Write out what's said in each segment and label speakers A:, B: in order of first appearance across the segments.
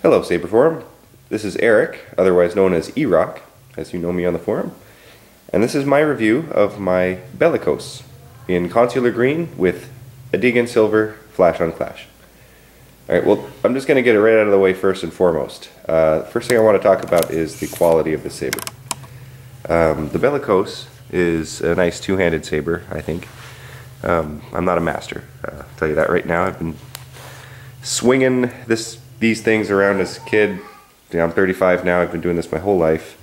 A: Hello Saber Forum, this is Eric, otherwise known as E-Rock, as you know me on the forum, and this is my review of my Bellicose in Consular Green with Adegan Silver Flash on Clash. Alright, well, I'm just going to get it right out of the way first and foremost. First thing I want to talk about is the quality of the saber. The Bellicose is a nice two-handed saber, I think. I'm not a master, I'll tell you that right now. I've been swinging these things around as a kid. I'm 35 now, I've been doing this my whole life.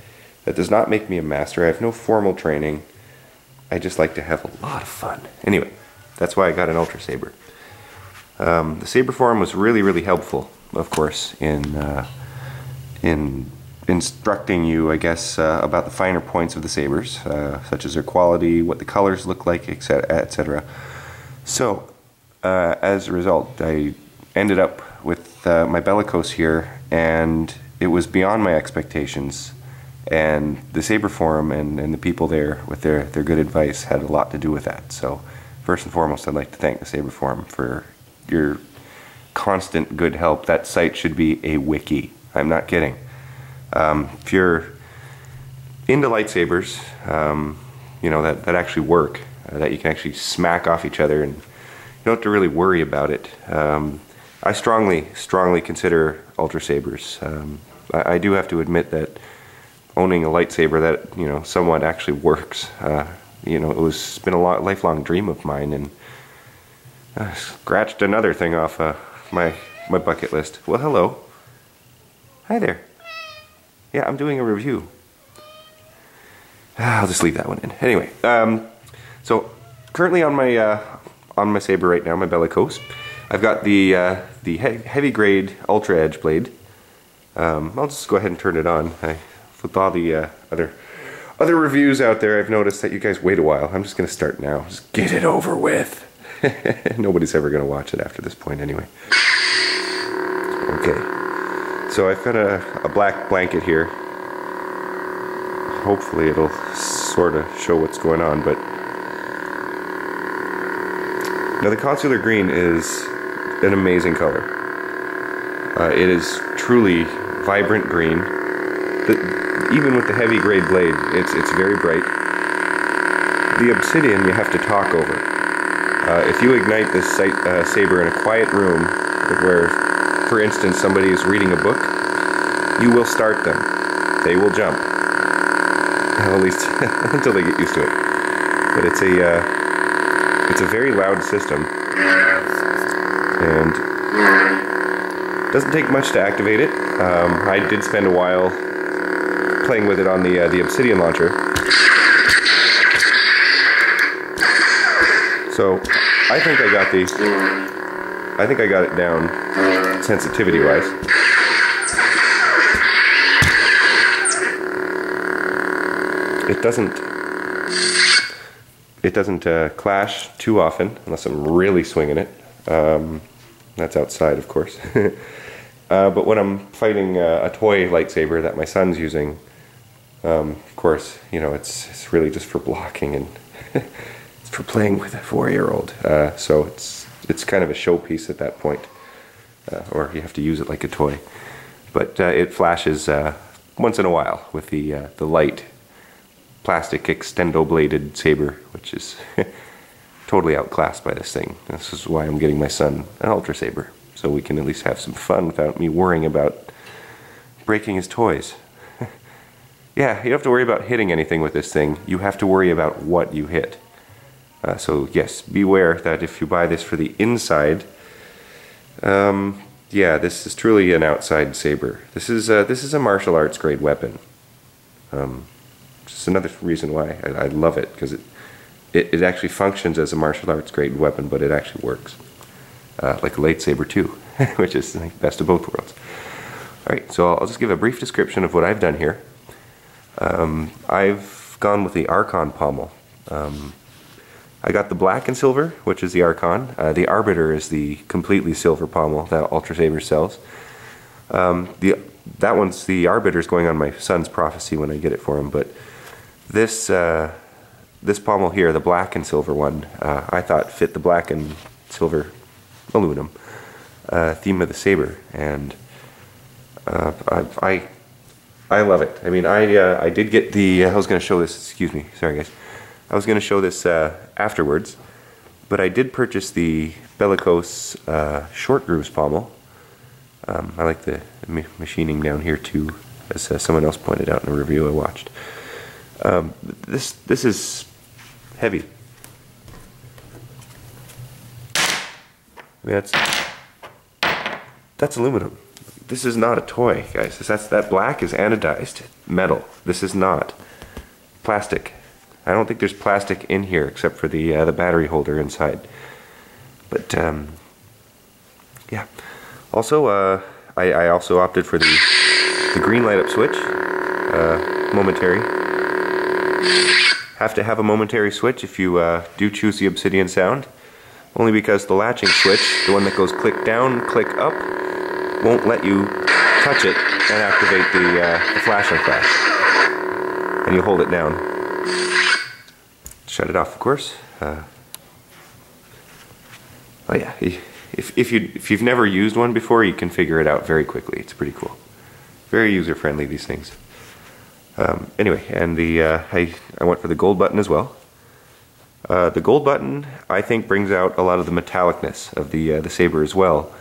A: That does not make me a master. I have no formal training. I just like to have a lot of fun. Anyway, that's why I got an UltraSaber. The Saber Forum was really helpful, of course, in instructing you, I guess, about the finer points of the sabers, such as their quality, what the colors look like, etc. So, as a result, I ended up with my Bellicose here, and it was beyond my expectations. And the Saber Forum and the people there with their good advice had a lot to do with that. So, first and foremost, I'd like to thank the Saber Forum for your constant good help. That site should be a wiki. I'm not kidding. If you're into lightsabers, you know, that actually work, that you can actually smack off each other and you don't have to really worry about it. I strongly consider UltraSabers. I do have to admit that owning a lightsaber that, you know, somewhat actually works, you know, it's been a lifelong dream of mine, and scratched another thing off my bucket list. Well, hello. Hi there. Yeah, I'm doing a review. I'll just leave that one in. Anyway, so currently on my saber right now, my Bellicose, I've got the heavy grade Ultra Edge blade. I'll just go ahead and turn it on. With all the other reviews out there, I've noticed that you guys wait a while. I'm just going to start now. Just get it over with. Nobody's ever going to watch it after this point anyway. Okay. So I've got a black blanket here. Hopefully it'll sort of show what's going on, but now the Consular Green is an amazing color. It is truly vibrant green. Even with the heavy grade blade, it's very bright. The obsidian you have to talk over. If you ignite this saber in a quiet room where, for instance, somebody is reading a book, you will start them. They will jump. Well, at least until they get used to it. But it's a very loud system, and it doesn't take much to activate it. I did spend a while playing with it on the obsidian launcher. So I think I got it down sensitivity wise. It doesn't clash too often unless I'm really swinging it. That's outside, of course. But when I'm fighting a toy lightsaber that my son's using, of course, you know, it's really just for blocking and it's for playing with a 4-year-old. So it's kind of a showpiece at that point, or you have to use it like a toy. But it flashes once in a while with the light plastic extendo-bladed saber, which is totally outclassed by this thing. This is why I'm getting my son an UltraSaber, so we can at least have some fun without me worrying about breaking his toys. Yeah, you don't have to worry about hitting anything with this thing. You have to worry about what you hit. So yes, beware that if you buy this for the inside, yeah, this is truly an outside saber. This is a martial arts grade weapon. Just another reason why I love it, because it actually functions as a martial arts grade weapon, but it actually works. Like a lightsaber too, which is the best of both worlds. Alright, so I'll just give a brief description of what I've done here. I've gone with the Archon pommel. I got the black and silver, which is the Archon. The Arbiter is the completely silver pommel that UltraSabers sells. That one's the Arbiter's going on my son's prophecy when I get it for him, but this pommel here, the black and silver one, I thought fit the black and silver aluminum theme of the saber, and I love it. I mean, I did get the. I was going to show this. Excuse me, sorry guys. I was going to show this afterwards, but I did purchase the Bellicose short grooves pommel. I like the machining down here too, as someone else pointed out in a review I watched. This is heavy. I mean, that's aluminum. This is not a toy, guys. That black is anodized metal. This is not plastic. I don't think there's plastic in here except for the battery holder inside. But yeah. Also, I also opted for the green light up switch, momentary. Have to have a momentary switch if you do choose the Obsidian sound. Only because the latching switch, the one that goes click down, click up, won't let you touch it and activate the flash on flash. And you hold it down. Shut it off, of course. Oh yeah, if you've never used one before, you can figure it out very quickly. It's pretty cool. Very user-friendly, these things. Anyway, and I went for the gold button as well. The gold button, I think, brings out a lot of the metallicness of the saber as well.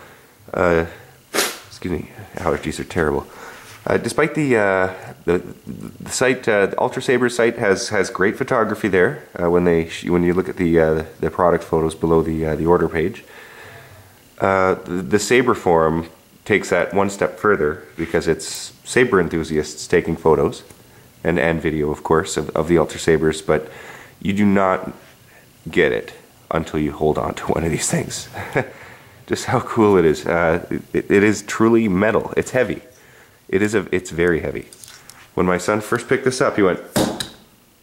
A: Excuse me, allergies are terrible. Despite the site, the UltraSabers site has great photography there. When you look at the product photos below the order page, the saber forum takes that one step further because it's saber enthusiasts taking photos and video, of course, of the UltraSabers, but you do not get it until you hold on to one of these things. Just how cool it is. It is truly metal. It's heavy. It's very heavy. When my son first picked this up, he went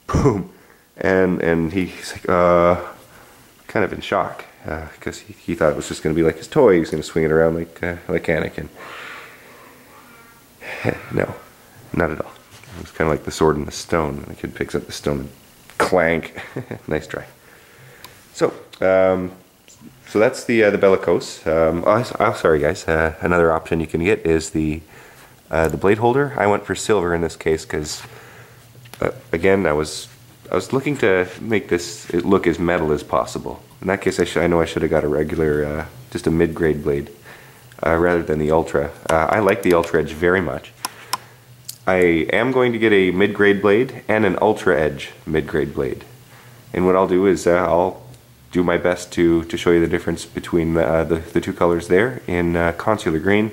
A: boom, and he's like kind of in shock because he thought it was just going to be like his toy. He was going to swing it around like Anakin. No, not at all. It was kind of like the sword and the stone. The kid picks up the stone and clank. Nice try. So, so that's the Bellicose. Sorry guys. Another option you can get is the blade holder. I went for silver in this case because, again, I was looking to make this look as metal as possible. In that case, I know I should have got a regular, just a mid-grade blade, rather than the Ultra. I like the Ultra Edge very much. I am going to get a mid-grade blade and an Ultra Edge mid-grade blade. And what I'll do is I'll do my best to show you the difference between the two colors there in Consular Green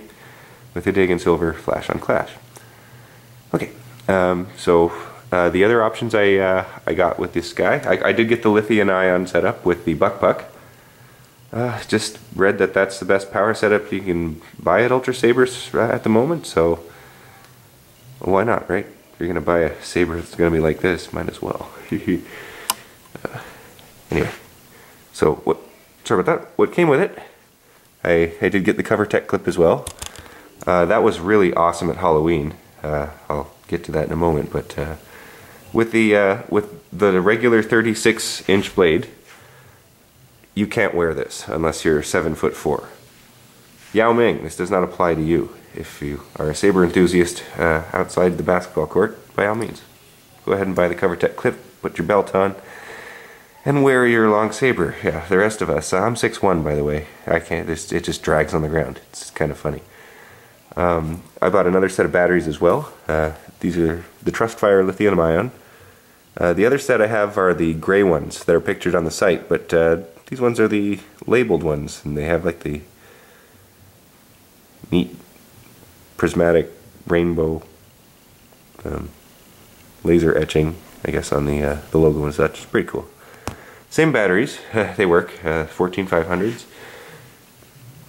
A: with Adegan Silver Flash on Clash. Okay, so the other options I got with this guy, I did get the lithium ion setup with the Buck. Just read that that's the best power setup you can buy at UltraSabers at the moment, so why not, right? If you're going to buy a saber that's going to be like this, might as well. Anyway, so sorry about that. What came with it? I did get the CoverTech clip as well. That was really awesome at Halloween. I'll get to that in a moment, but with the regular 36-inch blade, you can't wear this unless you're 7'4". Yao Ming, this does not apply to you. If you are a saber enthusiast outside the basketball court, by all means, go ahead and buy the CoverTech clip, put your belt on, and wear your long saber. Yeah, the rest of us. I'm 6'1", by the way. I can't. It just drags on the ground. It's kind of funny. I bought another set of batteries as well. These are the Trustfire lithium ion. The other set I have are the gray ones that are pictured on the site, but these ones are the labeled ones, and they have like the neat prismatic rainbow laser etching, I guess, on the logo and such. It's pretty cool. Same batteries, they work, 14500s.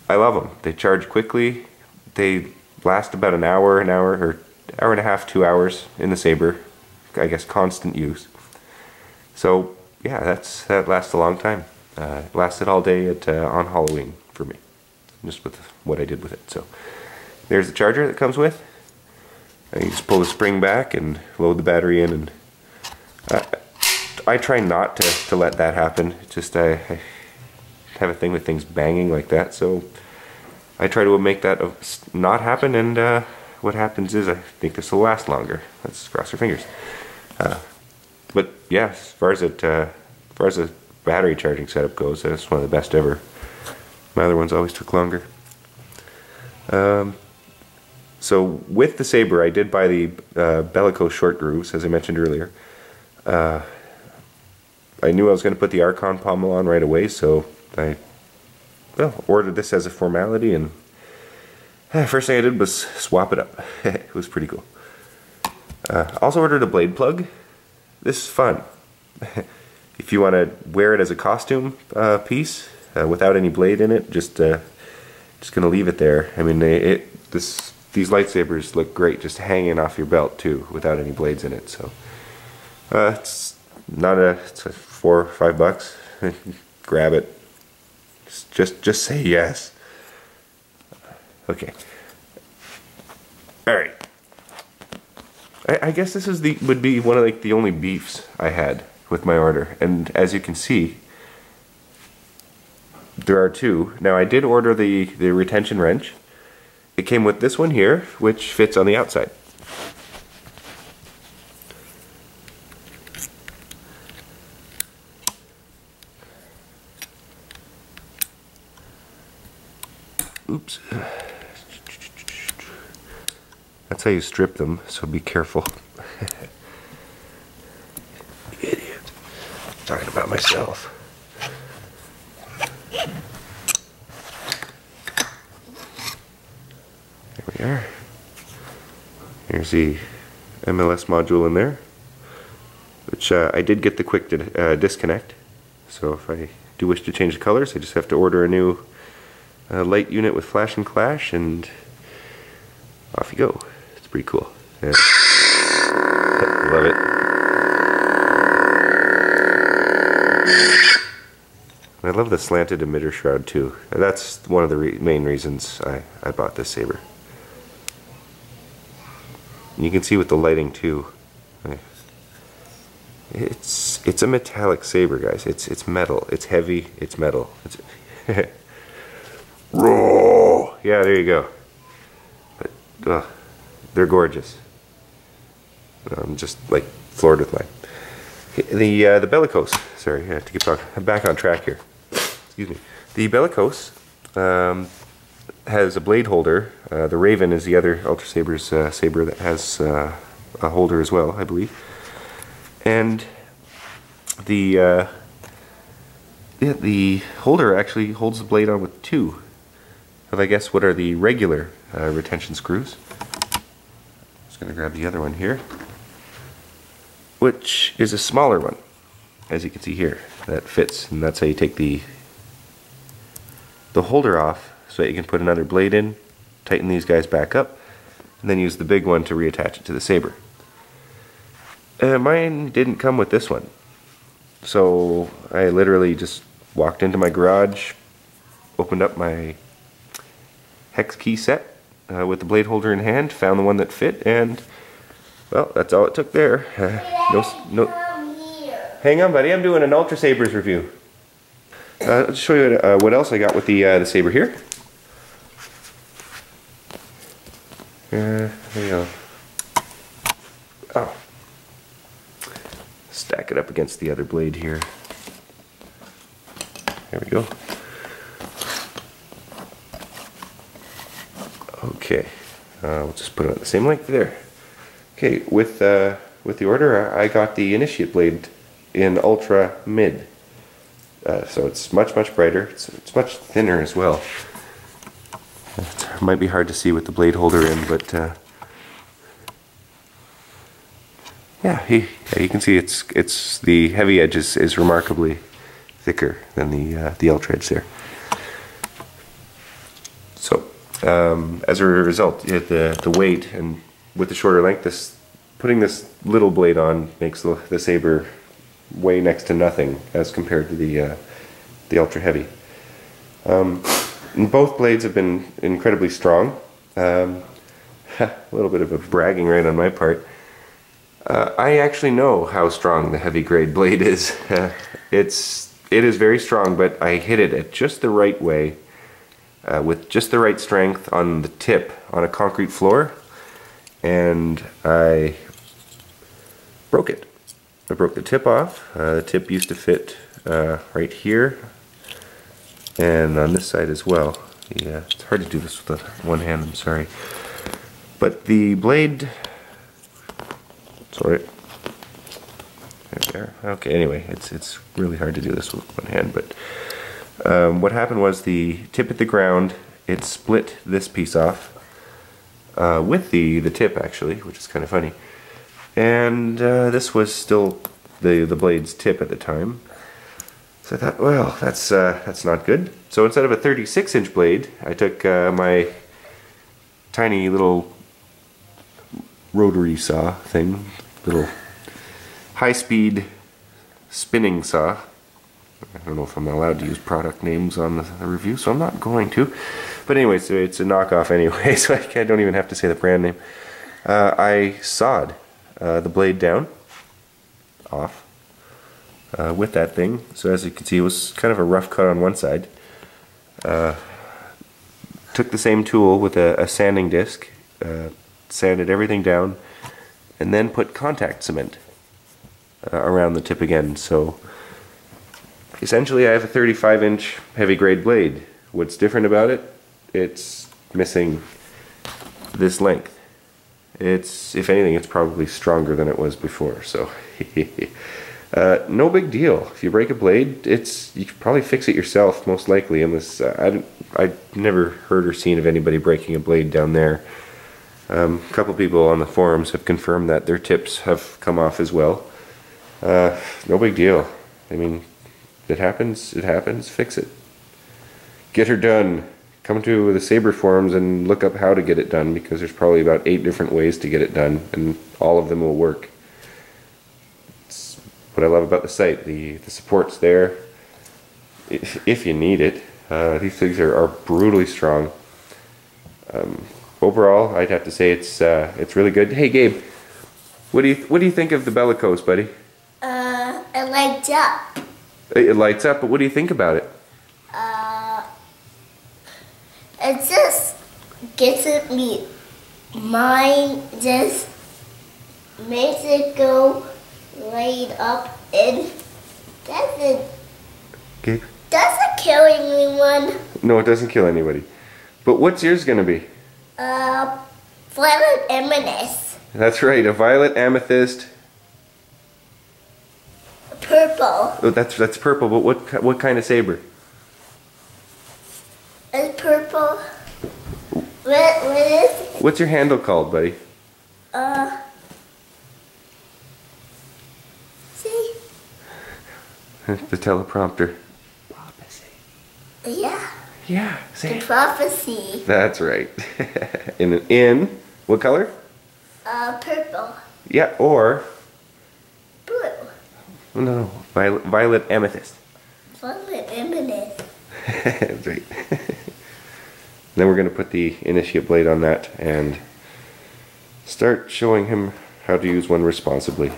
A: I love them. They charge quickly. They last about an hour, or hour and a half, 2 hours in the saber. I guess constant use. So yeah, that lasts a long time. It lasted all day on Halloween for me, just with what I did with it. So there's the charger that comes with. You just pull the spring back and load the battery in, and I try not to let that happen. It's just I have a thing with things banging like that, so I try to make that not happen, and what happens is I think this will last longer. Let's cross our fingers. But yeah, as far as the battery charging setup goes, that's one of the best ever. My other ones always took longer. So with the saber, I did buy the Bellicose short grooves, as I mentioned earlier. I knew I was going to put the Archon pommel on right away, so I ordered this as a formality, and first thing I did was swap it up. It was pretty cool. Also ordered a blade plug. This is fun. If you want to wear it as a costume piece without any blade in it, just gonna leave it there. I mean, these lightsabers look great just hanging off your belt too, without any blades in it. So it's like $4 or $5. Grab it. Just say yes. Okay. All right. I guess this is would be one of the only beefs I had with my order, and as you can see, there are two. Now I did order the retention wrench. It came with this one here, which fits on the outside. Oops. That's how you strip them, so be careful. Idiot. I'm talking about myself. There we are. Here's the MLS module in there, which I did get the quick disconnect. So if I do wish to change the colors, I just have to order a new light unit with flash and clash, and off you go. It's pretty cool. Yeah. Love it. I love the slanted emitter shroud too. That's one of the main reasons I bought this saber. And you can see with the lighting too. It's a metallic saber, guys. It's metal. It's heavy. It's metal. Raw. Yeah, there you go. But they're gorgeous. I'm just like floored with mine. The Bellicose. Sorry, I have to keep talking. I'm back on track here. Excuse me. The Bellicose has a blade holder. The Raven is the other UltraSabers saber that has a holder as well, I believe. And the holder actually holds the blade on with two of, I guess, what are the regular retention screws. Just going to grab the other one here, which is a smaller one, as you can see here, that fits, and that's how you take the holder off so that you can put another blade in, tighten these guys back up, and then use the big one to reattach it to the saber. Mine didn't come with this one, so I literally just walked into my garage, opened up my hex key set with the blade holder in hand, found the one that fit, and well, that's all it took there. No. Hang on, buddy. I'm doing an UltraSabers review. I'll show you what else I got with the saber here. There you go. Oh. Stack it up against the other blade here. There we go. Okay. We'll just put it at the same length there. Okay, with the order, I got the Initiate blade in Ultra Mid. So it's much brighter. It's much thinner as well. It might be hard to see with the blade holder in, but yeah, you can see it's the heavy edge is remarkably thicker than the Ultra edge there. So as a result, the weight, and with the shorter length, putting this little blade on makes the saber weigh next to nothing as compared to the Ultra Heavy. And both blades have been incredibly strong. A little bit of a bragging right on my part. I actually know how strong the heavy grade blade is. It is very strong, but I hit it at just the right way, with just the right strength on the tip on a concrete floor, and I broke it. I broke the tip off. The tip used to fit right here and on this side as well. Yeah, it's hard to do this with one hand, I'm sorry. But the blade, sorry, there. Okay, anyway, it's really hard to do this with one hand, but what happened was the tip hit the ground, it split this piece off with the tip actually, which is kind of funny. And this was still the blade's tip at the time. So I thought, well, that's not good. So instead of a 36-inch blade, I took my tiny little rotary saw thing, little high-speed spinning saw. I don't know if I'm allowed to use product names on the review, so I'm not going to. But anyway, so it's a knockoff anyway, so I don't even have to say the brand name. I sawed the blade down, off, with that thing. So as you can see, it was kind of a rough cut on one side. Took the same tool with a sanding disc, sanded everything down, and then put contact cement around the tip again. So essentially I have a 35-inch heavy grade blade. What's different about it? It's missing this length. If anything, it's probably stronger than it was before, so no big deal. If you break a blade, you can probably fix it yourself, most likely, unless I've never heard or seen of anybody breaking a blade down there. A couple people on the forums have confirmed that their tips have come off as well. No big deal. I mean, it happens, fix it. Get her done. Come to the Saber forums and look up how to get it done, because there's probably about 8 different ways to get it done, and all of them will work. It's what I love about the site. The support's there if you need it. These things are brutally strong. Overall, I'd have to say it's really good. Hey Gabe, what do you think of the Bellicose, buddy?
B: It lights up.
A: It lights up, but what do you think about it?
B: It just gets me. Mine just makes it go light up and doesn't kill anyone.
A: No, it doesn't kill anybody. But what's yours gonna be?
B: Violet amethyst.
A: That's right, a violet amethyst.
B: Purple.
A: Oh, that's purple. But what kind of saber?
B: It's purple. What is it?
A: What's your handle called, buddy?
B: See?
A: The teleprompter.
B: Prophecy. Yeah.
A: Yeah, say
B: The
A: it.
B: prophecy.
A: That's right. in what color?
B: Purple.
A: Yeah, or
B: Blue.
A: no, violet amethyst.
B: Violet amethyst.
A: That's right. Then we're going to put the initiate blade on that and start showing him how to use one responsibly.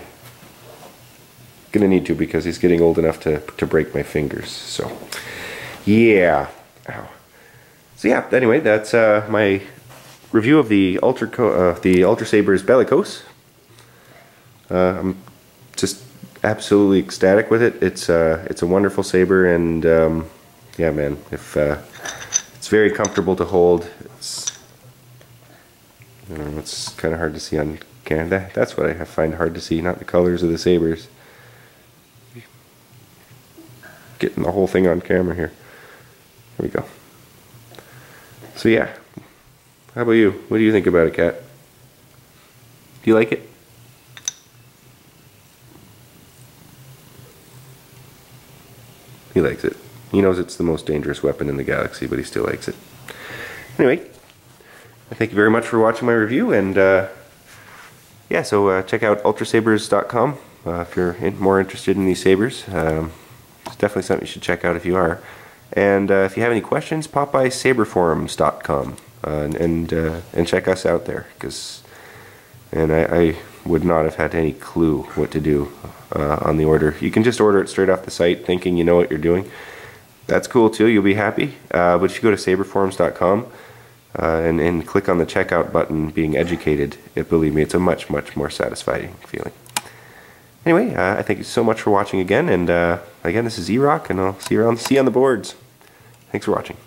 A: Gonna need to, because he's getting old enough to break my fingers. So yeah. Ow. So yeah, anyway, that's my review of the UltraSabers Bellicose. I'm just absolutely ecstatic with it. It's a wonderful saber, and yeah, man, if it's very comfortable to hold. It's kind of hard to see on camera. That's what I find hard to see, not the colors of the sabers. Getting the whole thing on camera here. Here we go. So yeah, how about you? What do you think about it, Kat? Do you like it? He likes it. He knows it's the most dangerous weapon in the galaxy, but he still likes it. Anyway, thank you very much for watching my review, and yeah, so check out ultrasabers.com if you're more interested in these sabers. It's definitely something you should check out if you are. And if you have any questions, pop by saberforums.com and check us out there, and I would not have had any clue what to do on the order. You can just order it straight off the site thinking you know what you're doing. That's cool too, you'll be happy. But if you go to saberforums.com, and click on the checkout button, being educated, believe me, it's a much, much more satisfying feeling. Anyway, I thank you so much for watching again, and again, this is E-Rock, and I'll see you on the boards. Thanks for watching.